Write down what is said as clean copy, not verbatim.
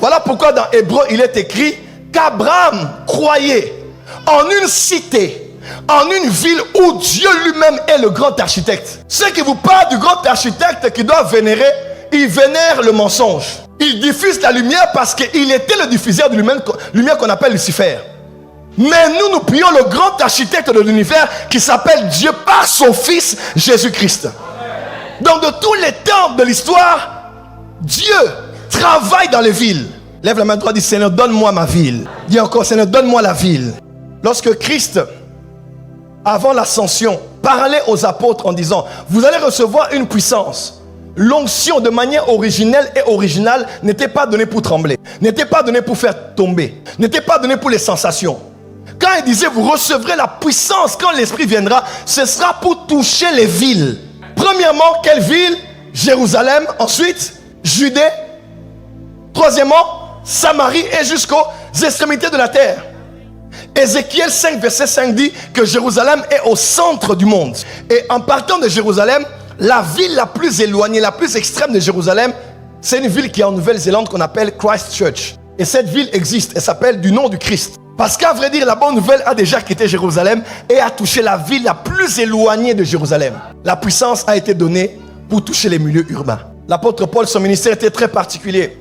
Voilà pourquoi dans Hébreu, il est écrit qu'Abraham croyait en une cité, en une ville où Dieu lui-même est le grand architecte. Ceux qui vous parlent du grand architecte qui doivent vénérer, ils vénèrent le mensonge. Ils diffusent la lumière parce qu'il était le diffuseur de lumière qu'on appelle Lucifer. Mais nous prions le grand architecte de l'univers qui s'appelle Dieu par son Fils Jésus-Christ. Donc de tous les temps de l'histoire, Dieu travaille dans les villes. Lève la main droite, dis Seigneur, donne-moi ma ville. Dis encore, Seigneur, donne-moi la ville. Lorsque Christ, avant l'ascension, parlait aux apôtres en disant, vous allez recevoir une puissance. L'onction de manière originelle et originale n'était pas donnée pour trembler, n'était pas donnée pour faire tomber, n'était pas donnée pour les sensations. Quand il disait, vous recevrez la puissance quand l'Esprit viendra, ce sera pour toucher les villes. Premièrement, quelle ville? Jérusalem. Ensuite, Judée. Troisièmement, Samarie et jusqu'aux extrémités de la terre. Ézéchiel 5, verset 5 dit que Jérusalem est au centre du monde. Et en partant de Jérusalem, la ville la plus éloignée, la plus extrême de Jérusalem, c'est une ville qui est en Nouvelle-Zélande qu'on appelle Christchurch. Et cette ville existe, elle s'appelle du nom du Christ. Parce qu'à vrai dire, la bonne nouvelle a déjà quitté Jérusalem et a touché la ville la plus éloignée de Jérusalem. La puissance a été donnée pour toucher les milieux urbains. L'apôtre Paul, son ministère était très particulier.